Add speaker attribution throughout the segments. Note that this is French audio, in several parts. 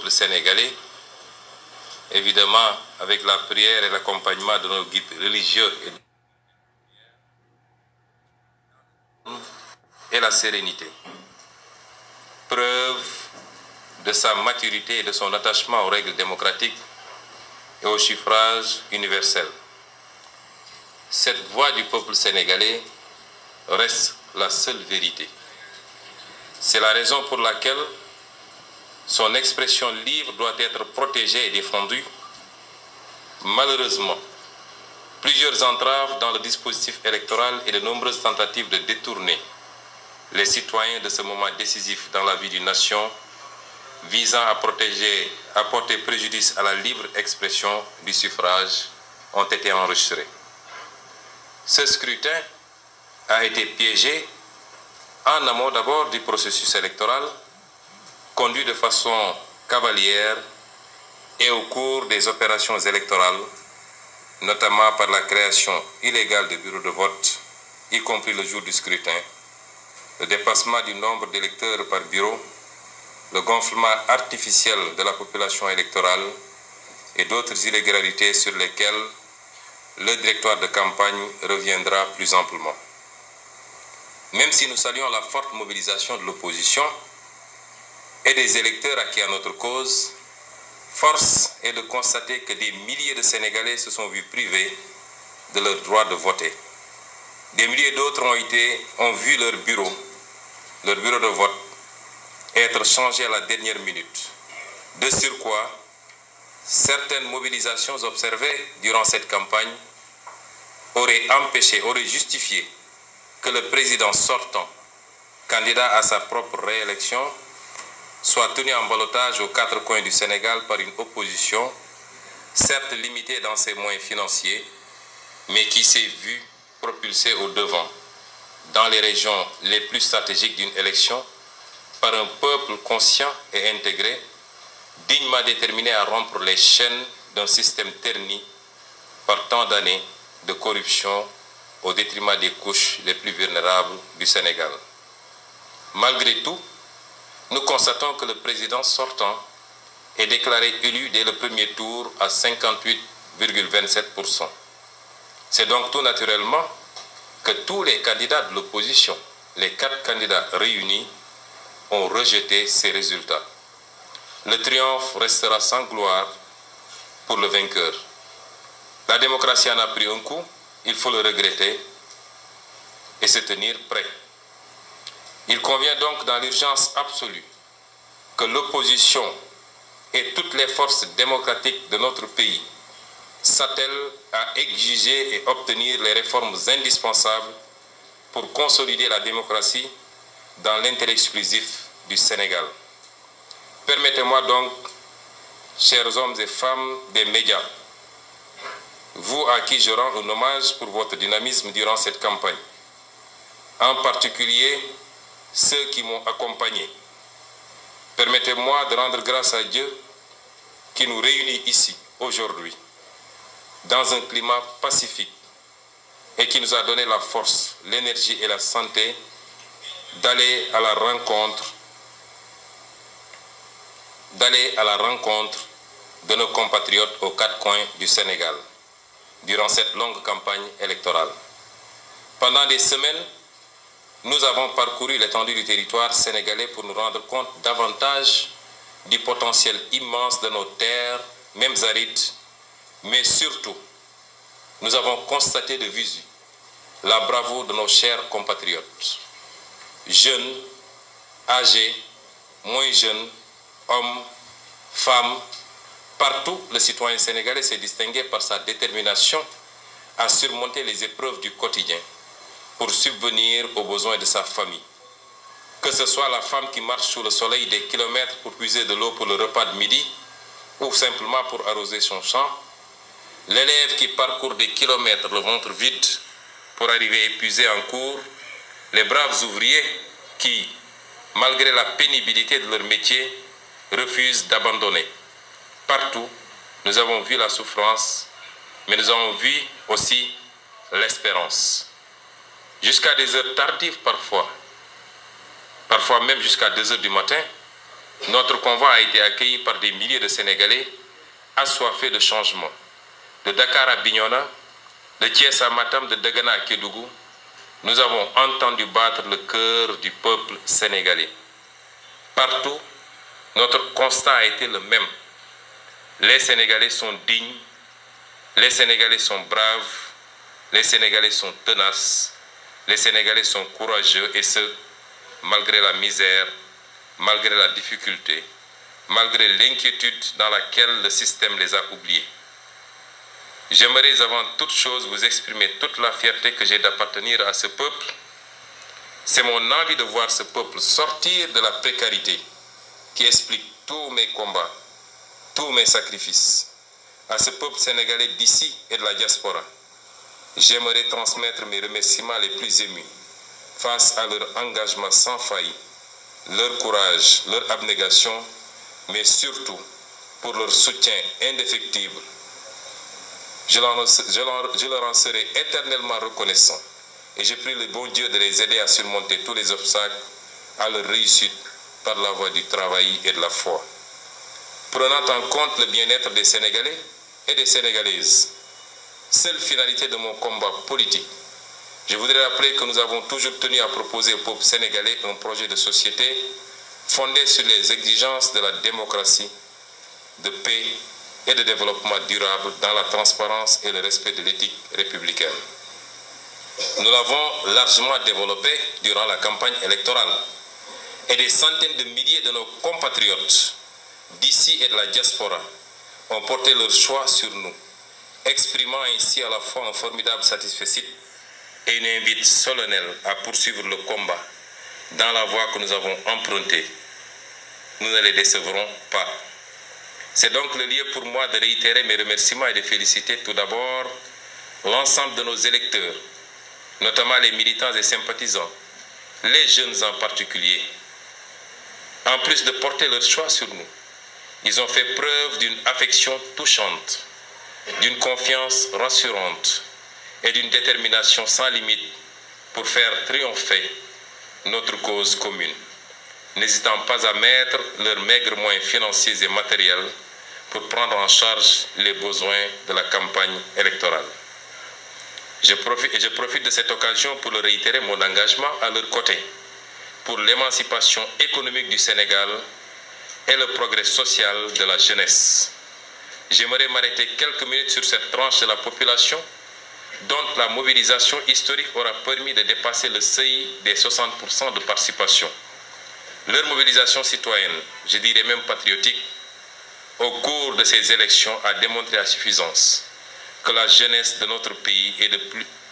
Speaker 1: peuple sénégalais, évidemment avec la prière et l'accompagnement de nos guides religieux et la sérénité. Preuve de sa maturité et de son attachement aux règles démocratiques et au suffrage universel. Cette voix du peuple sénégalais reste la seule vérité. C'est la raison pour laquelle son expression libre doit être protégée et défendue. Malheureusement, plusieurs entraves dans le dispositif électoral et de nombreuses tentatives de détourner les citoyens de ce moment décisif dans la vie d'une nation visant à porter préjudice à la libre expression du suffrage ont été enregistrés. Ce scrutin a été piégé en amont d'abord du processus électoral, conduit de façon cavalière et au cours des opérations électorales, notamment par la création illégale de bureaux de vote, y compris le jour du scrutin, le dépassement du nombre d'électeurs par bureau, le gonflement artificiel de la population électorale et d'autres illégalités sur lesquelles le directoire de campagne reviendra plus amplement. Même si nous saluons la forte mobilisation de l'opposition et des électeurs acquis à notre cause, force est de constater que des milliers de Sénégalais se sont vus privés de leur droit de voter. Des milliers d'autres ont vu leur bureau de vote être changé à la dernière minute. De surcroît, certaines mobilisations observées durant cette campagne auraient justifié que le président sortant, candidat à sa propre réélection, soit tenu en ballottage aux quatre coins du Sénégal par une opposition, certes limitée dans ses moyens financiers, mais qui s'est vue propulsée au devant dans les régions les plus stratégiques d'une élection par un peuple conscient et intégré, dignement déterminé à rompre les chaînes d'un système terni par tant d'années de corruption au détriment des couches les plus vulnérables du Sénégal. Malgré tout, nous constatons que le président sortant est déclaré élu dès le premier tour à 58,27%. C'est donc tout naturellement que tous les candidats de l'opposition, les 4 candidats réunis, ont rejeté ces résultats. Le triomphe restera sans gloire pour le vainqueur. La démocratie en a pris un coup, il faut le regretter et se tenir prêt. Il convient donc dans l'urgence absolue que l'opposition et toutes les forces démocratiques de notre pays s'attellent à exiger et obtenir les réformes indispensables pour consolider la démocratie dans l'intérêt exclusif du Sénégal. Permettez-moi donc, chers hommes et femmes des médias, vous à qui je rends un hommage pour votre dynamisme durant cette campagne, en particulier ceux qui m'ont accompagné. Permettez-moi de rendre grâce à Dieu qui nous réunit ici, aujourd'hui, dans un climat pacifique et qui nous a donné la force, l'énergie et la santé d'aller à la rencontre de nos compatriotes aux 4 coins du Sénégal durant cette longue campagne électorale. Pendant des semaines, nous avons parcouru l'étendue du territoire sénégalais pour nous rendre compte davantage du potentiel immense de nos terres, même arides, mais surtout, nous avons constaté de visu la bravoure de nos chers compatriotes, jeunes, âgés, moins jeunes, hommes, femmes. Partout, le citoyen sénégalais s'est distingué par sa détermination à surmonter les épreuves du quotidien pour subvenir aux besoins de sa famille. Que ce soit la femme qui marche sous le soleil des kilomètres pour puiser de l'eau pour le repas de midi ou simplement pour arroser son champ, l'élève qui parcourt des kilomètres le ventre vide pour arriver épuisé en cours, les braves ouvriers qui, malgré la pénibilité de leur métier, refusent d'abandonner. Partout, nous avons vu la souffrance, mais nous avons vu aussi l'espérance. Jusqu'à des heures tardives parfois même jusqu'à 2 heures du matin, Notre convoi a été accueilli par des milliers de Sénégalais assoiffés de changement. De Dakar à Bignona, de Thiès à Matam, de Dagana à Kédougou, nous avons entendu battre le cœur du peuple sénégalais. Partout, notre constat a été le même. Les Sénégalais sont dignes, les Sénégalais sont braves, les Sénégalais sont tenaces, les Sénégalais sont courageux et ce, malgré la misère, malgré la difficulté, malgré l'inquiétude dans laquelle le système les a oubliés. J'aimerais avant toute chose vous exprimer toute la fierté que j'ai d'appartenir à ce peuple. C'est mon envie de voir ce peuple sortir de la précarité qui explique tous mes combats, tous mes sacrifices. À ce peuple sénégalais d'ici et de la diaspora, j'aimerais transmettre mes remerciements les plus émus face à leur engagement sans faille, leur courage, leur abnégation, mais surtout pour leur soutien indéfectible. Je leur en serai éternellement reconnaissant et je prie le bon Dieu de les aider à surmonter tous les obstacles à leur réussite par la voie du travail et de la foi. Prenant en compte le bien-être des Sénégalais et des Sénégalaises, seule finalité de mon combat politique, je voudrais rappeler que nous avons toujours tenu à proposer au peuple sénégalais un projet de société fondé sur les exigences de la démocratie, de paix et de développement durable dans la transparence et le respect de l'éthique républicaine. Nous l'avons largement développé durant la campagne électorale et des centaines de milliers de nos compatriotes d'ici et de la diaspora ont porté leur choix sur nous, exprimant ainsi à la fois un formidable satisfecit et une invite solennelle à poursuivre le combat dans la voie que nous avons empruntée. Nous ne les décevrons pas. C'est donc le lieu pour moi de réitérer mes remerciements et de féliciter tout d'abord l'ensemble de nos électeurs, notamment les militants et sympathisants, les jeunes en particulier. En plus de porter leur choix sur nous, ils ont fait preuve d'une affection touchante, d'une confiance rassurante et d'une détermination sans limite pour faire triompher notre cause commune, n'hésitant pas à mettre leurs maigres moyens financiers et matériels pour prendre en charge les besoins de la campagne électorale. Je profite de cette occasion pour leur réitérer mon engagement à leur côté pour l'émancipation économique du Sénégal et le progrès social de la jeunesse. J'aimerais m'arrêter quelques minutes sur cette tranche de la population dont la mobilisation historique aura permis de dépasser le seuil des 60% de participation. Leur mobilisation citoyenne, je dirais même patriotique, au cours de ces élections a démontré à suffisance que la jeunesse de notre pays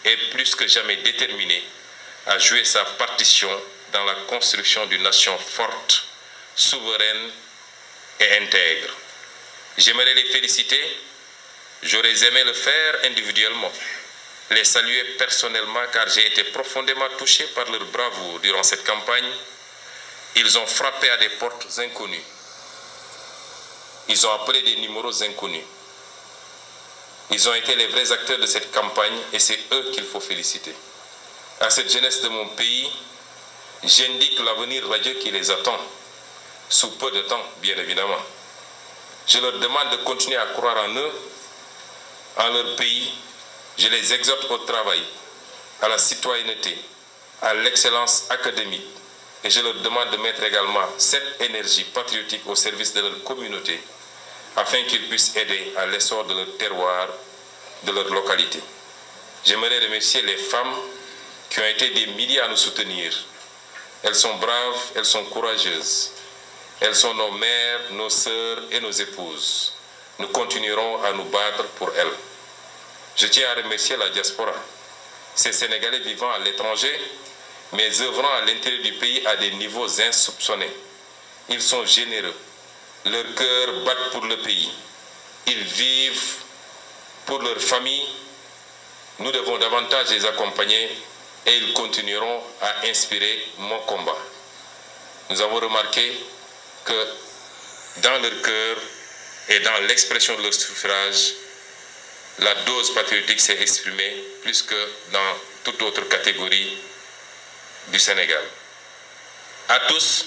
Speaker 1: est plus que jamais déterminée à jouer sa partition dans la construction d'une nation forte, souveraine et intègre. J'aimerais les féliciter, j'aurais aimé le faire individuellement, les saluer personnellement car j'ai été profondément touché par leur bravoure durant cette campagne. Ils ont frappé à des portes inconnues. Ils ont appelé des numéros inconnus. Ils ont été les vrais acteurs de cette campagne et c'est eux qu'il faut féliciter. À cette jeunesse de mon pays, j'indique l'avenir radieux qui les attend, sous peu de temps, bien évidemment. Je leur demande de continuer à croire en eux, en leur pays. Je les exhorte au travail, à la citoyenneté, à l'excellence académique. Et je leur demande de mettre également cette énergie patriotique au service de leur communauté, afin qu'ils puissent aider à l'essor de leur terroir, de leur localité. J'aimerais remercier les femmes qui ont été des milliers à nous soutenir. Elles sont braves, elles sont courageuses. Elles sont nos mères, nos sœurs et nos épouses. Nous continuerons à nous battre pour elles. Je tiens à remercier la diaspora, ces Sénégalais vivant à l'étranger, mais œuvrant à l'intérieur du pays à des niveaux insoupçonnés. Ils sont généreux. Leurs cœurs battent pour le pays. Ils vivent pour leur famille. Nous devons davantage les accompagner et ils continueront à inspirer mon combat. Nous avons remarqué que dans leur cœur et dans l'expression de leur suffrage, la dose patriotique s'est exprimée plus que dans toute autre catégorie du Sénégal. À tous,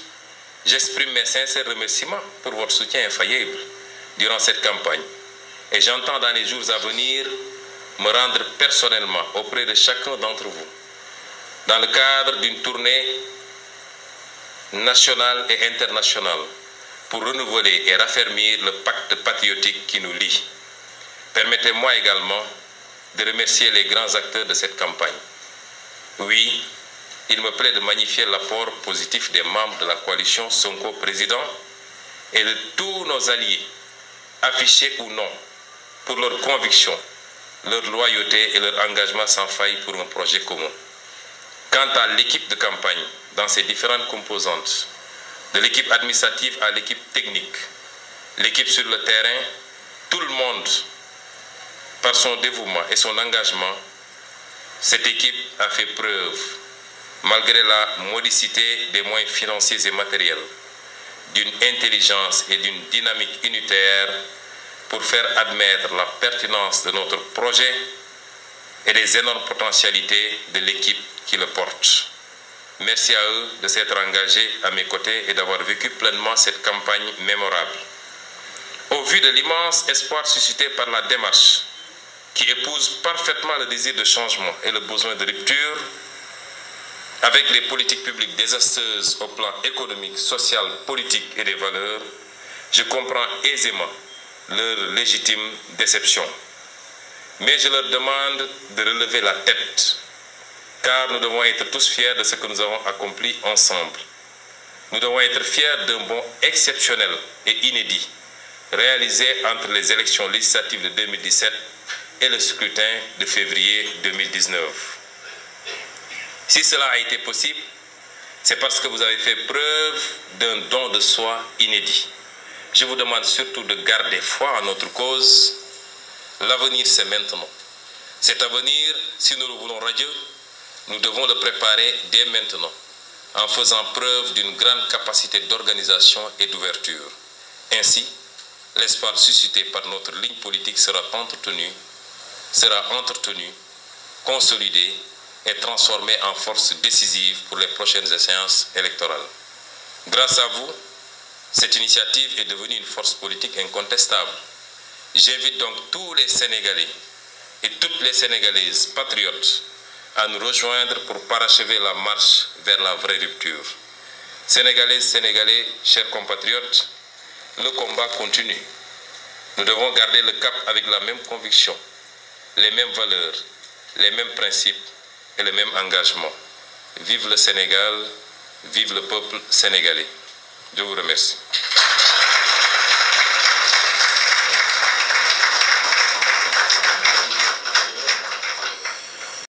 Speaker 1: J'exprime mes sincères remerciements pour votre soutien infaillible durant cette campagne et j'entends dans les jours à venir me rendre personnellement auprès de chacun d'entre vous dans le cadre d'une tournée nationale et internationale pour renouveler et raffermir le pacte patriotique qui nous lie. Permettez-moi également de remercier les grands acteurs de cette campagne. Oui, il me plaît de magnifier l'apport positif des membres de la coalition Sonko Président et de tous nos alliés, affichés ou non, pour leur conviction, leur loyauté et leur engagement sans faille pour un projet commun. Quant à l'équipe de campagne, dans ses différentes composantes, de l'équipe administrative à l'équipe technique, l'équipe sur le terrain, tout le monde, par son dévouement et son engagement, cette équipe a fait preuve, malgré la modicité des moyens financiers et matériels, d'une intelligence et d'une dynamique unitaire pour faire admettre la pertinence de notre projet et les énormes potentialités de l'équipe qui le porte. Merci à eux de s'être engagés à mes côtés et d'avoir vécu pleinement cette campagne mémorable. Au vu de l'immense espoir suscité par la démarche, qui épouse parfaitement le désir de changement et le besoin de rupture, avec les politiques publiques désastreuses au plan économique, social, politique et des valeurs, je comprends aisément leur légitime déception. Mais je leur demande de relever la tête, car nous devons être tous fiers de ce que nous avons accompli ensemble. Nous devons être fiers d'un bond exceptionnel et inédit, réalisé entre les élections législatives de 2017 et le scrutin de février 2019. Si cela a été possible, c'est parce que vous avez fait preuve d'un don de soi inédit. Je vous demande surtout de garder foi en notre cause. L'avenir, c'est maintenant. Cet avenir, si nous le voulons radieux, nous devons le préparer dès maintenant, en faisant preuve d'une grande capacité d'organisation et d'ouverture. Ainsi, l'espoir suscité par notre ligne politique sera entretenu, consolidé et transformé en force décisive pour les prochaines échéances électorales. Grâce à vous, cette initiative est devenue une force politique incontestable. J'invite donc tous les Sénégalais et toutes les Sénégalaises patriotes à nous rejoindre pour parachever la marche vers la vraie rupture. Sénégalaises, Sénégalais, chers compatriotes, le combat continue. Nous devons garder le cap avec la même conviction, les mêmes valeurs, les mêmes principes et le même engagement. Vive le Sénégal, vive le peuple sénégalais. Je vous remercie.